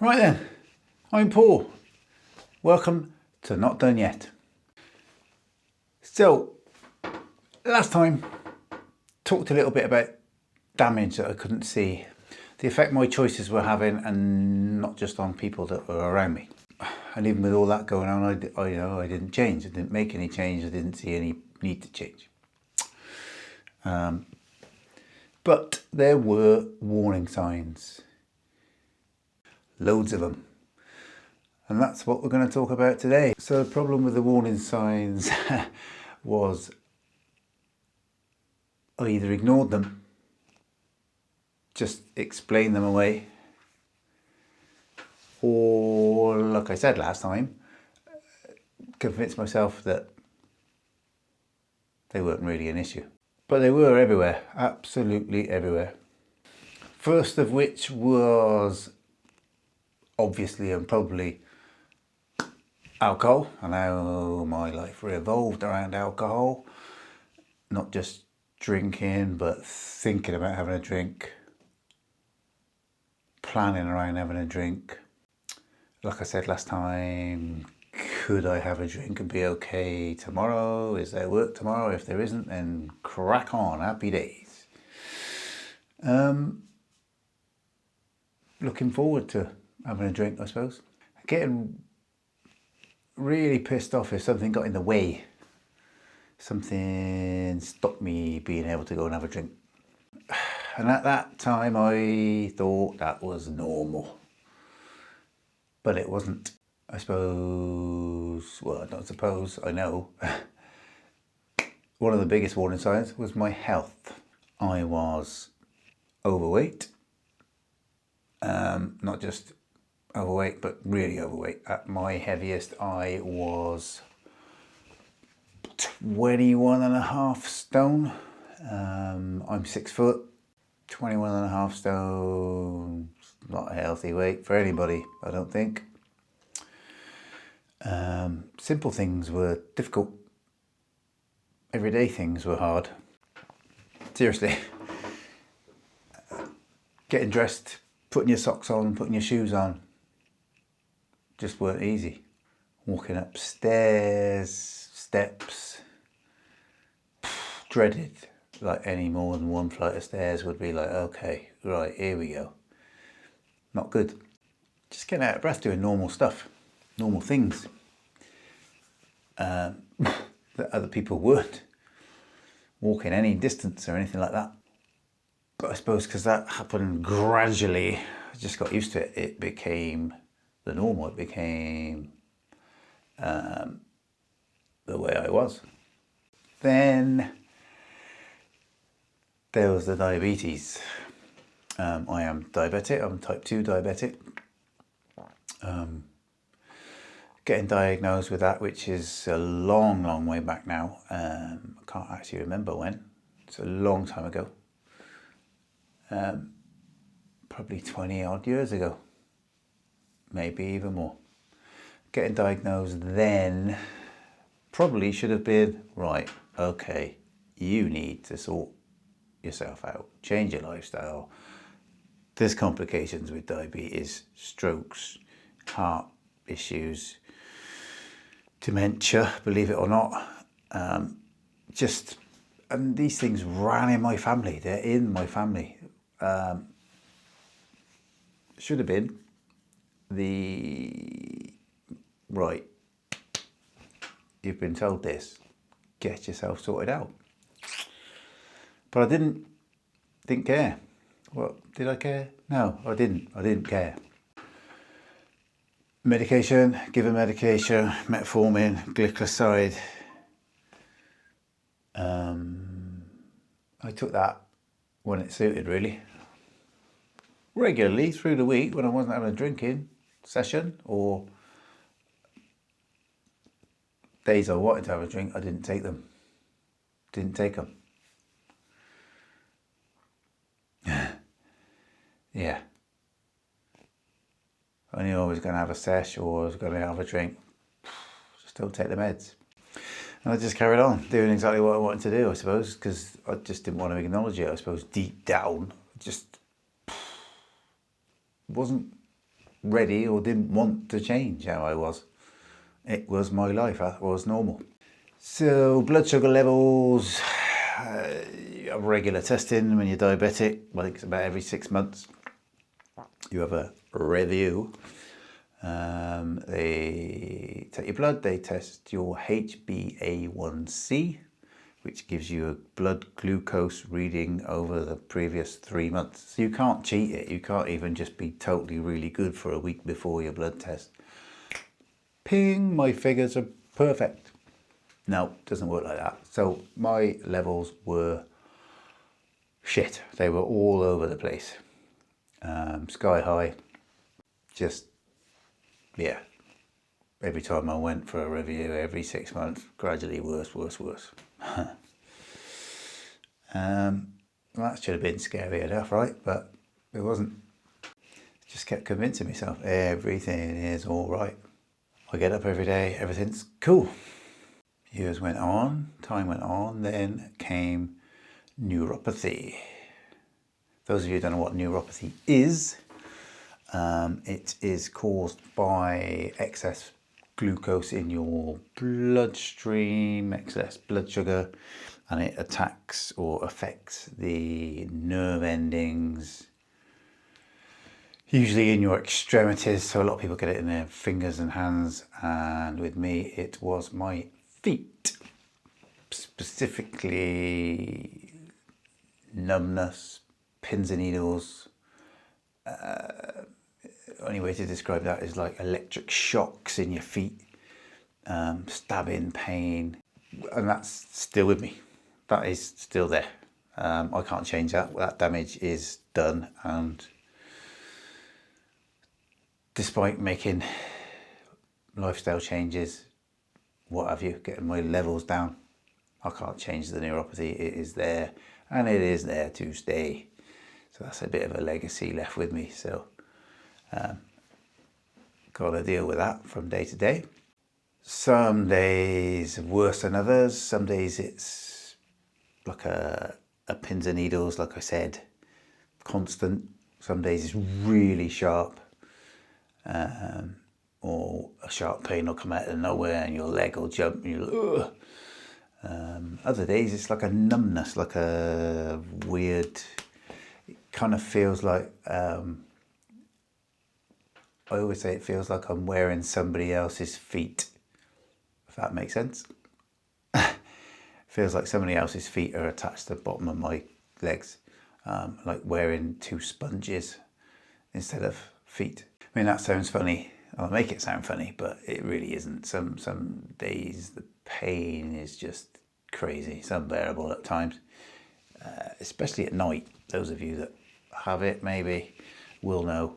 Right then, I'm Paul. Welcome to Not Done Yet. So, last time, talked a little bit about damage that I couldn't see, the effect my choices were having, and not just on people that were around me. And even with all that going on, I didn't change. I didn't make any change. I didn't see any need to change. But there were warning signs. Loads of them. And that's what we're going to talk about today. So the problem with the warning signs was I either ignored them, just explained them away, or, like I said last time, convinced myself that they weren't really an issue. But they were everywhere, absolutely everywhere. First of which was obviously and probably alcohol, and how my life revolved around alcohol. Not just drinking, but thinking about having a drink, planning around having a drink. Like I said last time, could I have a drink and be okay tomorrow? Is there work tomorrow? If there isn't, then crack on, happy days. Looking forward to having a drink, I suppose. Getting really pissed off if something got in the way. Something stopped me being able to go and have a drink. And at that time I thought that was normal. But it wasn't. I suppose, well, not suppose, I know. One of the biggest warning signs was my health. I was overweight. Not just overweight, but really overweight. At my heaviest, I was 21 and a half stone. I'm 6 foot. 21 and a half stone. Not a healthy weight for anybody, I don't think. Simple things were difficult. Everyday things were hard. Seriously. Getting dressed, putting your socks on, putting your shoes on, just weren't easy. Walking upstairs, steps, dreaded. Like any more than one flight of stairs would be like, okay, right, here we go. Not good. Just getting out of breath doing normal stuff, normal things that other people weren't. Walking any distance or anything like that. But I suppose because that happened gradually, I just got used to it. It became the normal. It became the way I was. Then there was the diabetes. I am diabetic. I'm type 2 diabetic. Getting diagnosed with that, which is a long, long way back now. I can't actually remember when. It's a long time ago. Probably 20 odd years ago. Maybe even more. Getting diagnosed then probably should have been, right, okay, you need to sort yourself out, change your lifestyle. There's complications with diabetes, strokes, heart issues, dementia, believe it or not. And these things ran in my family. They're in my family. Should have been right, you've been told this, get yourself sorted out. But I didn't care. Well, did I care? No, I didn't care. Medication, given medication, metformin, glycoside. I took that when it suited, really. Regularly through the week when I wasn't having a drinking session, or days I wanted to have a drink, I didn't take them. Didn't take them. Yeah. I knew I was going to have a sesh or I was going to have a drink. Just don't take the meds. And I just carried on doing exactly what I wanted to do, I suppose, because I just didn't want to acknowledge it. I suppose deep down, just wasn't ready or didn't want to change how I was. It was my life, that was normal. So blood sugar levels, regular testing when you're diabetic, like it's about every 6 months. You have a review. They take your blood, they test your HbA1c, which gives you a blood glucose reading over the previous 3 months. So you can't cheat it. You can't even just be totally really good for a week before your blood test. Ping, my figures are perfect. No, it doesn't work like that. So my levels were shit. They were all over the place. Sky high. Just, yeah. Every time I went for a review, every 6 months, gradually worse. That should have been scary enough, right? But it wasn't. Just kept convincing myself everything is all right. I get up every day, everything's cool. Years went on, time went on, then came neuropathy. Those of you who don't know what neuropathy is, it is caused by excess glucose in your bloodstream, excess blood sugar, and it attacks or affects the nerve endings, usually in your extremities. So a lot of people get it in their fingers and hands, and with me it was my feet, specifically numbness, pins and needles. Only way to describe that is like electric shocks in your feet, stabbing pain, and that's still with me. That is still there. I can't change that. That damage is done, and despite making lifestyle changes, what have you, getting my levels down, I can't change the neuropathy. It is there, and it is there to stay. So that's a bit of a legacy left with me. So got to deal with that from day to day. Some days worse than others. Some days it's like a pins and needles, like I said, constant. Some days it's really sharp, or a sharp pain will come out of nowhere and your leg will jump and you're ugh. Other days it's like a numbness, like a weird, it kind of feels like, I always say it feels like I'm wearing somebody else's feet, if that makes sense. Feels like somebody else's feet are attached to the bottom of my legs, like wearing two sponges instead of feet. I mean, that sounds funny. I'll make it sound funny, but it really isn't. Some days the pain is just crazy. It's unbearable at times, especially at night. Those of you that have it maybe will know.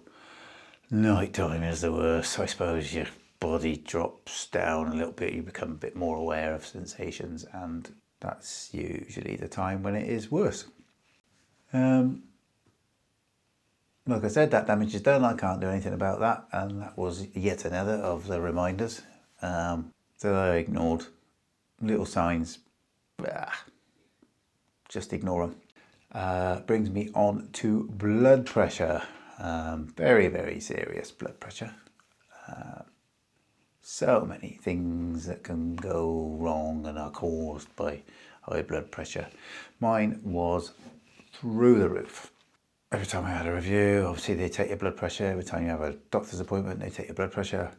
Night time is the worst. I suppose your body drops down a little bit. You become a bit more aware of sensations, and that's usually the time when it is worse. Like I said, that damage is done. I can't do anything about that, and that was yet another of the reminders that I ignored. Little signs, just ignore them. Brings me on to blood pressure. Very, very serious blood pressure. So many things that can go wrong and are caused by high blood pressure. Mine was through the roof. Every time I had a review, obviously they take your blood pressure. Every time you have a doctor's appointment, they take your blood pressure.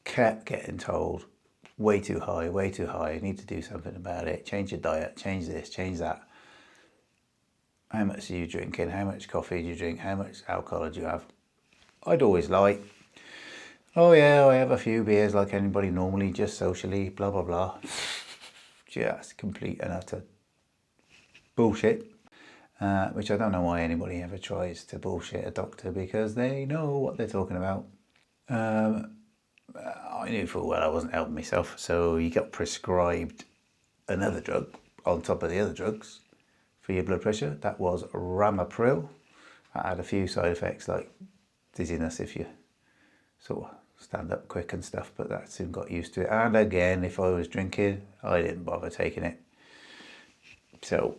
Kept getting told, way too high, you need to do something about it. Change your diet, change this, change that. How much are you drinking? How much coffee do you drink? How much alcohol do you have? I'd always lie. Oh yeah, I have a few beers like anybody normally, just socially, blah, blah, blah. Just complete and utter bullshit. Which I don't know why anybody ever tries to bullshit a doctor, because they know what they're talking about. I knew full well I wasn't helping myself, so you got prescribed another drug on top of the other drugs for your blood pressure. That was Ramipril. That had a few side effects like dizziness if you sort of stand up quick and stuff, but that soon got used to it. And again, if I was drinking, I didn't bother taking it. So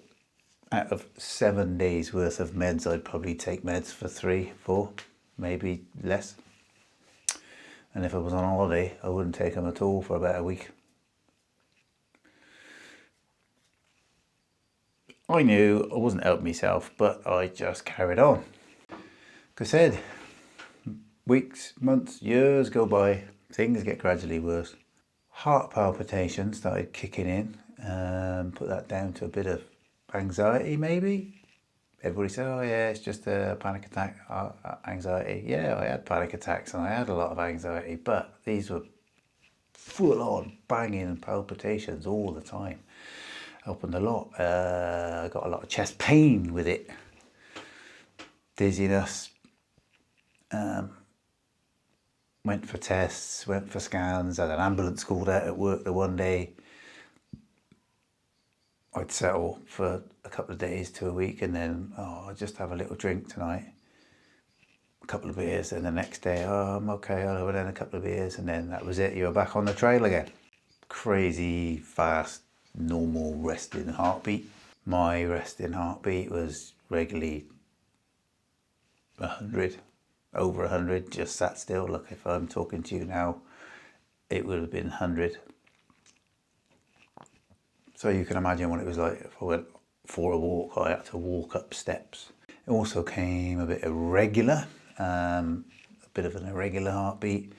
out of 7 days worth of meds, I'd probably take meds for 3, 4, maybe less. And if I was on holiday, I wouldn't take them at all for about a week. I knew I wasn't helping myself, but I just carried on. Like I said, weeks, months, years go by, things get gradually worse. Heart palpitations started kicking in, put that down to a bit of anxiety maybe. Everybody said, oh yeah, it's just a panic attack, anxiety. Yeah, I had panic attacks and I had a lot of anxiety, but these were full on banging palpitations all the time. Helping a lot. I got a lot of chest pain with it. Dizziness. Went for tests, went for scans, had an ambulance called out at work the one day. I'd settle for a couple of days to a week and then, I'll just have a little drink tonight. A couple of beers, and the next day, I'm okay, I'll have then a couple of beers, and then that was it, you were back on the trail again. Crazy, fast, normal resting heartbeat. My resting heartbeat was regularly 100, over 100, just sat still. Look, if I'm talking to you now, it would have been 100. So you can imagine what it was like if I went for a walk. I had to walk up steps. It also came a bit irregular, a bit of an irregular heartbeat.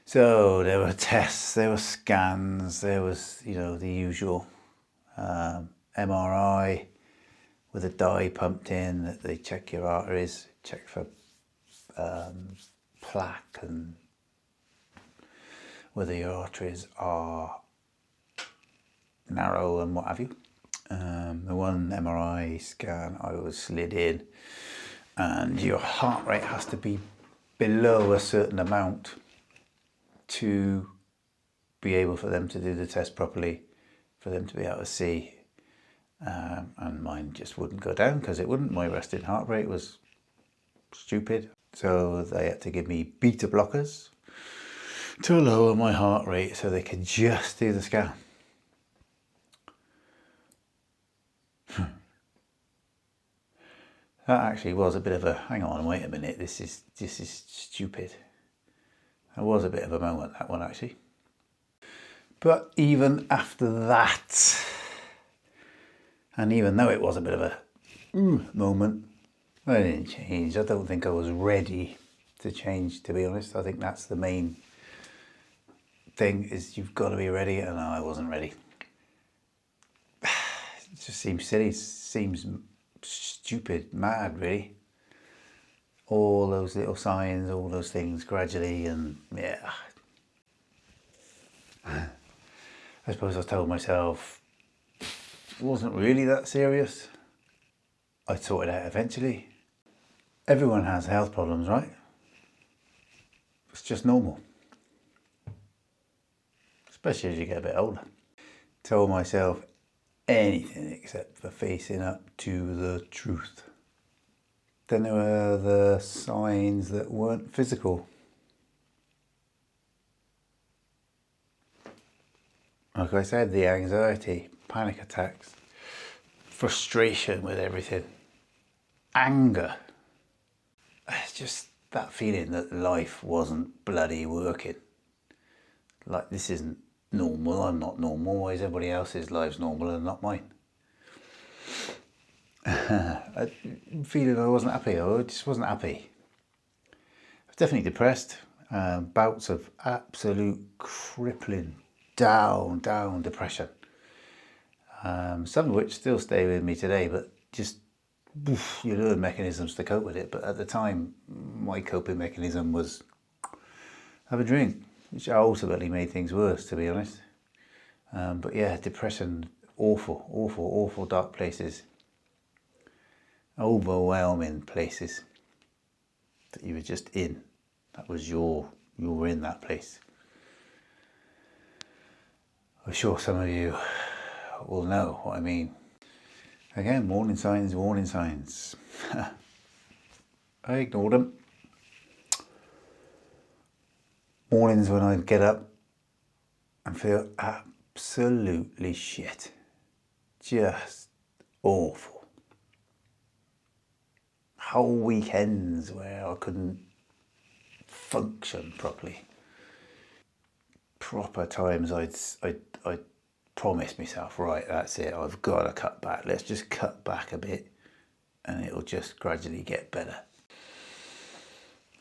So there were tests, there were scans, there was, the usual MRI with a dye pumped in that they check your arteries, check for plaque and whether your arteries are narrow and what have you. The one MRI scan I was slid in, and your heart rate has to be below a certain amount to be able for them to do the test properly, for them to be able to see. And mine just wouldn't go down because it wouldn't. My resting heart rate was stupid. So they had to give me beta blockers to lower my heart rate so they could just do the scan. That actually was a bit of a, hang on, wait a minute, this is stupid. That was a bit of a moment, that one actually. But even after that, and even though it was a bit of a moment, I didn't change. I don't think I was ready to change, to be honest. I think that's the main thing, is you've got to be ready, and I wasn't ready. It just seems silly, seems stupid, mad really. All those little signs, all those things gradually, and yeah. I suppose I told myself it wasn't really that serious. I'd sort it out eventually. Everyone has health problems, right? It's just normal. Especially as you get a bit older. Told myself anything except for facing up to the truth. Then there were the signs that weren't physical. Like I said, the anxiety, panic attacks, frustration with everything, anger. It's just that feeling that life wasn't bloody working. Like, this isn't normal, I'm not normal, why is everybody else's lives normal and not mine? Feeling I wasn't happy, I just wasn't happy. I was definitely depressed, bouts of absolute crippling, down depression. Some of which still stay with me today, but just, you learn mechanisms to cope with it. But at the time, my coping mechanism was have a drink, which ultimately made things worse, to be honest. But yeah, depression, awful dark places. Overwhelming places that you were just in. That was you were in that place. I'm sure some of you will know what I mean. Again, warning signs. I ignored them. Mornings when I'd get up and feel absolutely shit. Just awful. Whole weekends where I couldn't function properly. proper times I'd promise myself, right, that's it, I've got to cut back. Let's just cut back a bit and it'll just gradually get better.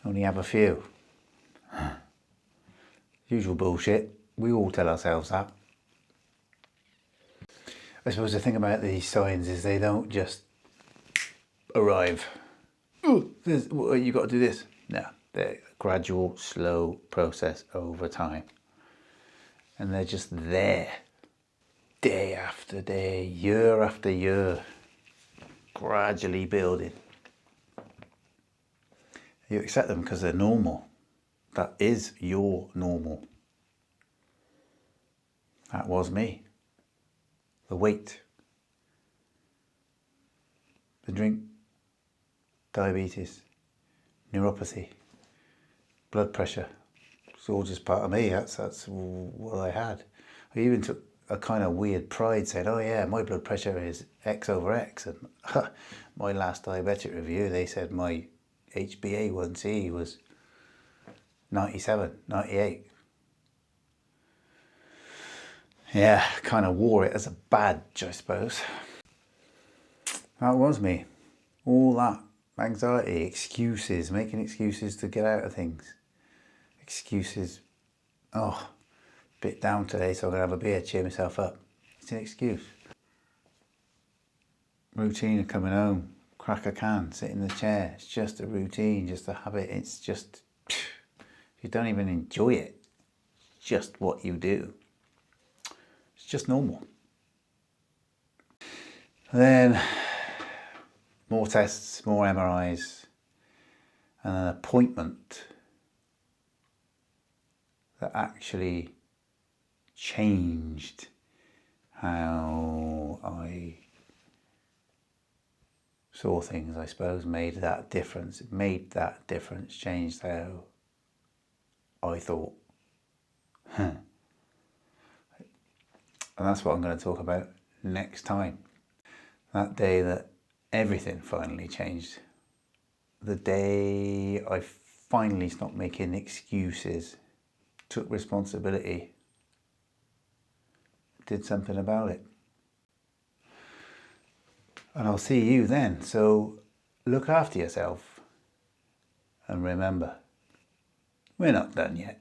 Only have a few. Usual bullshit. We all tell ourselves that. I suppose the thing about these signs is they don't just arrive. Oh, you've got to do this. No, they're a gradual, slow process over time. And they're just there. Day after day, year after year. Gradually building. You accept them because they're normal. That is your normal. That was me. The weight. The drink. Diabetes. Neuropathy. Blood pressure. It's all just part of me. That's what I had. I even took a kind of weird pride saying, oh yeah, my blood pressure is X over X. And my last diabetic review, they said my HbA1c was 97, 98. Yeah, kind of wore it as a badge, I suppose. That was me. All that anxiety, excuses, making excuses to get out of things. Excuses. Oh, a bit down today, so I'm going to have a beer, cheer myself up. It's an excuse. Routine of coming home, crack a can, sit in the chair. It's just a routine, just a habit. It's just, you don't even enjoy it. It's just what you do. It's just normal. And then more tests, more MRIs, and an appointment that actually changed how I saw things, I suppose, made that difference. It made that difference, changed how I thought. And that's what I'm going to talk about next time. That day that everything finally changed. The day I finally stopped making excuses, took responsibility, did something about it. And I'll see you then. So look after yourself and remember, we're not done yet.